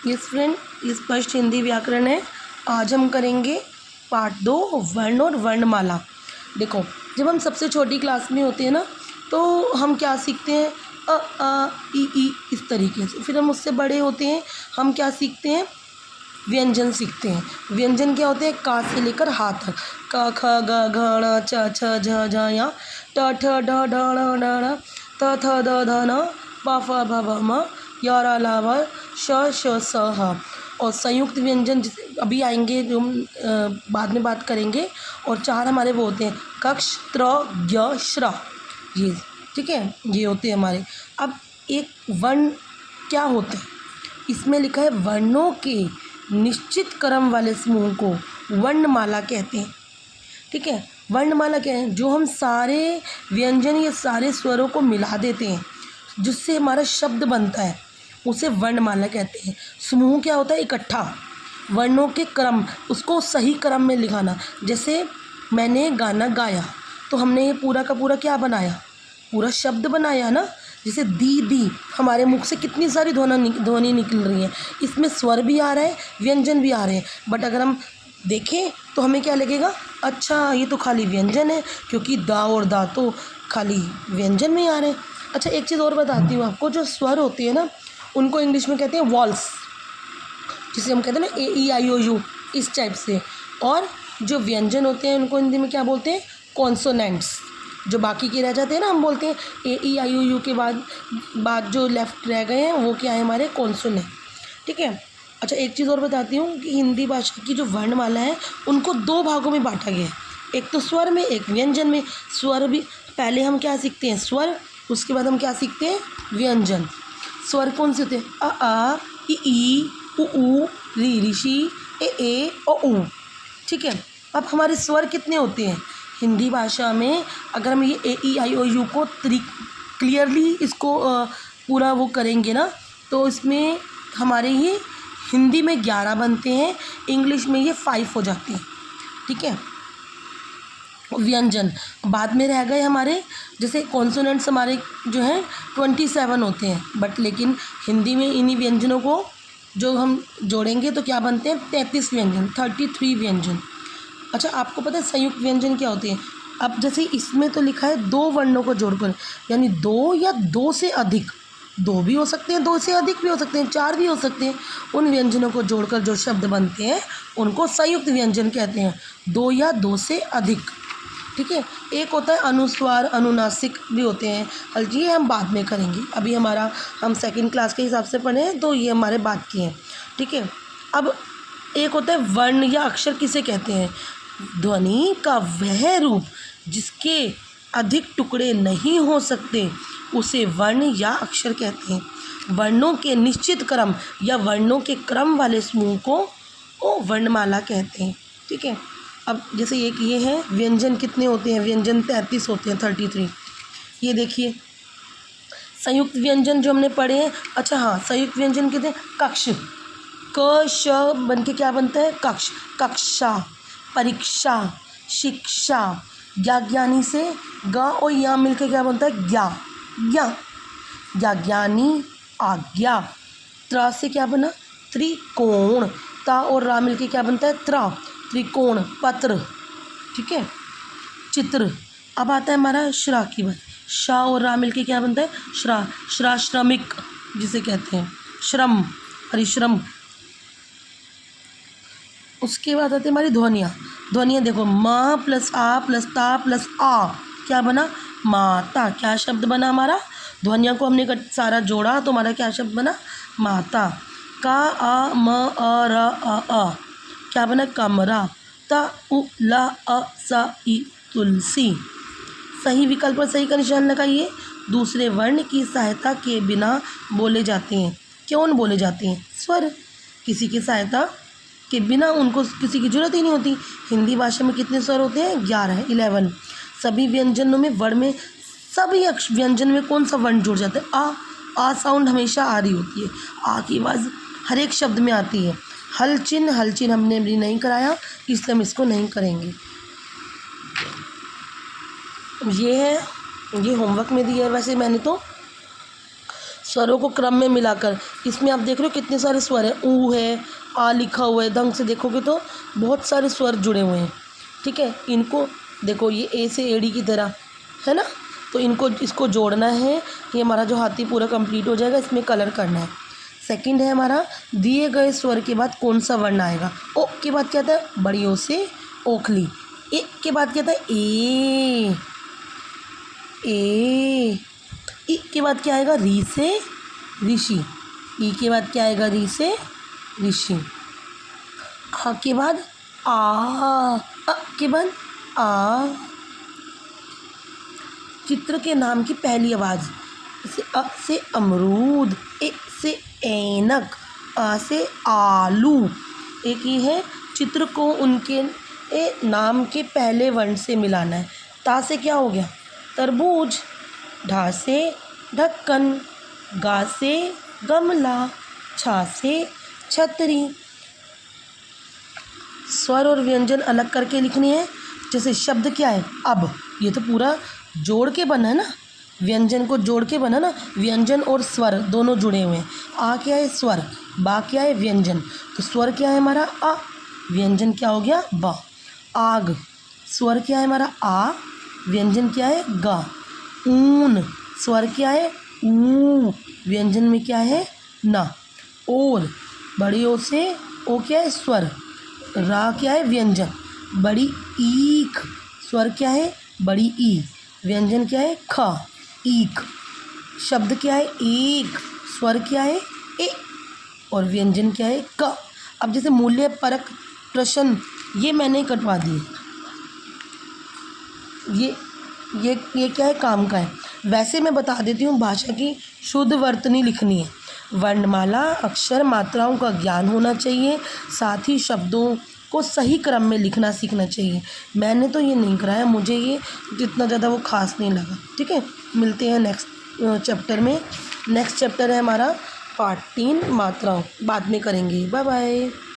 Yes friend, ये स्पष्ट हिंदी व्याकरण है। आज हम करेंगे पार्ट 2 वर्ण और वर्णमाला। देखो, जब हम सबसे छोटी क्लास में होते हैं ना, तो हम क्या सीखते हैं, अ आ ई इस तरीके से। फिर हम उससे बड़े होते हैं, हम क्या सीखते हैं, व्यंजन सीखते हैं। व्यंजन क्या होते हैं, का से लेकर हा तक, क ख ग घ ण च छ झ झ या ट ठ ड ढ ण ण ण त थ द ध न प फ भ भ म य र ल व श श स ह। और संयुक्त व्यंजन जिसे अभी आएंगे, जो हम बाद में बात करेंगे। और 4 हमारे वो होते हैं, कक्ष त्र ज्ञ श्र, ये ठीक है, ये होते हैं हमारे। अब एक वर्ण क्या होता है, इसमें लिखा है वर्णों के निश्चित क्रम वाले समूह को वर्णमाला कहते हैं। ठीक है, वर्णमाला क्या है, जो हम सारे व्यंजन या सारे स्वरों को मिला देते हैं, जिससे हमारा शब्द बनता है, उसे वर्णमाला कहते हैं। समूह क्या होता है, इकट्ठा वर्णों के क्रम, उसको सही क्रम में लिखाना। जैसे मैंने गाना गाया, तो हमने ये पूरा का पूरा क्या बनाया, पूरा शब्द बनाया ना। जैसे दी हमारे मुख से कितनी सारी ध्वनि निकल रही है, इसमें स्वर भी आ रहा है, व्यंजन भी आ रहे हैं। बट अगर हम देखें तो हमें क्या लगेगा, अच्छा ये तो खाली व्यंजन है, क्योंकि दा और दा तो खाली व्यंजन में ही आ रहे हैं। अच्छा, एक चीज़ और बताती हूँ आपको, जो स्वर होते हैं ना, उनको इंग्लिश में कहते हैं वॉल्स, जिसे हम कहते हैं ना AEIOU, इस टाइप से। और जो व्यंजन होते हैं उनको हिंदी में क्या बोलते हैं, कॉन्सोनेंट्स। जो बाकी के रह जाते हैं ना, हम बोलते हैं AEIOU के बाद जो लेफ्ट रह गए हैं वो क्या है, हमारे कॉन्सोनेंट। ठीक है। अच्छा, एक चीज़ और बताती हूँ कि हिंदी भाषा की जो वर्णमाला है, उनको 2 भागों में बांटा गया है, एक तो स्वर में, एक व्यंजन में। स्वर भी पहले हम क्या सीखते हैं, स्वर, उसके बाद हम क्या सीखते हैं, व्यंजन। स्वर कौन से होते हैं, अ आ ई उ री ऋषि ए ओ ऊ। ठीक है। अब हमारे स्वर कितने होते हैं हिंदी भाषा में, अगर हम ये AEIOU को क्लियरली इसको पूरा वो करेंगे ना, तो इसमें हमारे ये हिंदी में 11 बनते हैं, इंग्लिश में ये 5 हो जाते हैं। ठीक है। व्यंजन बाद में रह गए हमारे, जैसे कॉन्सोनेंट्स हमारे जो हैं 27 होते हैं, बट लेकिन हिंदी में इन्हीं व्यंजनों को जो हम जोड़ेंगे तो क्या बनते हैं, 33 व्यंजन, 33 व्यंजन। अच्छा, आपको पता है संयुक्त व्यंजन क्या होते हैं। अब जैसे इसमें तो लिखा है 2 वर्णों को जोड़कर, यानी 2 या 2 से अधिक, 2 भी हो सकते हैं, 2 से अधिक भी हो सकते हैं, 4 भी हो सकते हैं। उन व्यंजनों को जोड़कर जो शब्द बनते हैं उनको संयुक्त व्यंजन कहते हैं, 2 या 2 से अधिक। ठीक है। एक होता है अनुस्वार, अनुनासिक भी होते हैं, हल्की, ये हम बाद में करेंगे। अभी हम 2nd क्लास के हिसाब से पढ़े हैं, तो ये हमारे बाद के हैं। ठीक है। अब एक होता है वर्ण या अक्षर, किसे कहते हैं, ध्वनि का वह रूप जिसके अधिक टुकड़े नहीं हो सकते, उसे वर्ण या अक्षर कहते हैं। वर्णों के निश्चित क्रम या वर्णों के क्रम वाले समूह को वर्णमाला कहते हैं। ठीक है। अब जैसे एक ये है, व्यंजन कितने होते हैं, व्यंजन 33 होते हैं, 33। ये देखिए संयुक्त व्यंजन जो हमने पढ़े हैं। अच्छा हाँ, संयुक्त व्यंजन कितने, कक्ष, क श बन के क्या बनता है, कक्ष, कक्षा, परीक्षा, शिक्षा। ज्ञानी से ग और या मिलकर क्या बनता है, ज्ञा, ज्ञा, ज्ञानी, आज्ञा। त्र से क्या बना, त्रिकोण, ता और रा मिलके क्या बनता है, त्रा, त्रिकोण, पत्र। ठीक है। चित्र। अब आता है हमारा श्रा की बात, शा और रा मिलके क्या बनता है, श्रा, श्रा श्रमिक जिसे कहते हैं, श्रम, परिश्रम। उसके बाद आती है हमारी ध्वनियाँ। ध्वनियाँ देखो, म प्लस आ प्लस ता प्लस आ, क्या बना, माता। क्या शब्द बना हमारा, ध्वनियों को हमने सारा जोड़ा तो हमारा क्या शब्द बना, माता। का आ म अ र अ, क्या बना, कमरा। त उ ल अ स ई, तुलसी। सही विकल्प पर सही का निशान लगाइए। दूसरे वर्ण की सहायता के बिना बोले जाते हैं, क्यों बोले जाते हैं, स्वर। किसी की सहायता के बिना उनको किसी की जरूरत ही नहीं होती। हिंदी भाषा में कितने स्वर होते हैं, 11। सभी व्यंजनों में वर्ण में, सभी व्यंजन में कौन सा वर्ण जुड़ जाता है, आ साउंड हमेशा आ रही होती है, आ की आवाज़ हर एक शब्द में आती है। हल चिन्ह हमने भी नहीं कराया, इसलिए हम इसको नहीं करेंगे। ये है, ये होमवर्क में दिया है वैसे मैंने तो। स्वरों को क्रम में मिलाकर, इसमें आप देख रहे हो कितने सारे स्वर हैं, ऊ है, आ लिखा हुआ है, ढंग से देखोगे तो बहुत सारे स्वर जुड़े हुए हैं। ठीक है, इनको देखो, ये ए से एड़ी की तरह है ना, तो इसको जोड़ना है। ये हमारा जो हाथी पूरा कंप्लीट हो जाएगा, इसमें कलर करना है। सेकंड है हमारा, दिए गए स्वर के बाद कौन सा वर्ण आएगा। ओ के बाद क्या था, बड़ी ओ से ओखली। ए के बाद क्या था, ए। ई के बाद क्या आएगा, री से ऋषि। ई के बाद क्या आएगा, री से ऋषि। आ के बाद आ के बाद आ। चित्र के नाम की पहली आवाज़, जैसे अ से अमरूद, ए से ऐनक, आ से आलू। एक ही है, चित्र को उनके नाम के पहले वर्ण से मिलाना है। ता से क्या हो गया, तरबूज। ढा से ढक्कन, गा से गमला, छा से छतरी। स्वर और व्यंजन अलग करके लिखनी है। जैसे शब्द क्या है, अब, ये तो पूरा जोड़ के बना है ना, व्यंजन को जोड़ के बना ना, व्यंजन और स्वर दोनों जुड़े हुए हैं। आ क्या है, स्वर। बा क्या है, व्यंजन। तो स्वर क्या है हमारा, आ। व्यंजन क्या हो गया, बा। आग, स्वर क्या है हमारा, आ। व्यंजन क्या है, गा। ऊन, स्वर क्या है, ऊ। व्यंजन में क्या है, ना। और, बड़ी ओ से ओ क्या है, स्वर। रा क्या है, व्यंजन। बड़ी ईख, स्वर क्या है, बड़ी ई। व्यंजन क्या है, खा, ईख। शब्द क्या है, एक। स्वर क्या है, ए। और व्यंजन क्या है, क। अब जैसे मूल्य परक प्रश्न, ये मैंने कटवा दिए। ये क्या है, काम का है। वैसे मैं बता देती हूँ, भाषा की शुद्ध वर्तनी लिखनी है। वर्णमाला, अक्षर, मात्राओं का ज्ञान होना चाहिए, साथ ही शब्दों को सही क्रम में लिखना सीखना चाहिए। मैंने तो ये नहीं कराया, मुझे ये जितना ज़्यादा वो खास नहीं लगा। ठीक है, मिलते हैं नेक्स्ट चैप्टर में। नेक्स्ट चैप्टर है हमारा पार्ट 3, मात्राओं, बाद में करेंगे। Bye bye.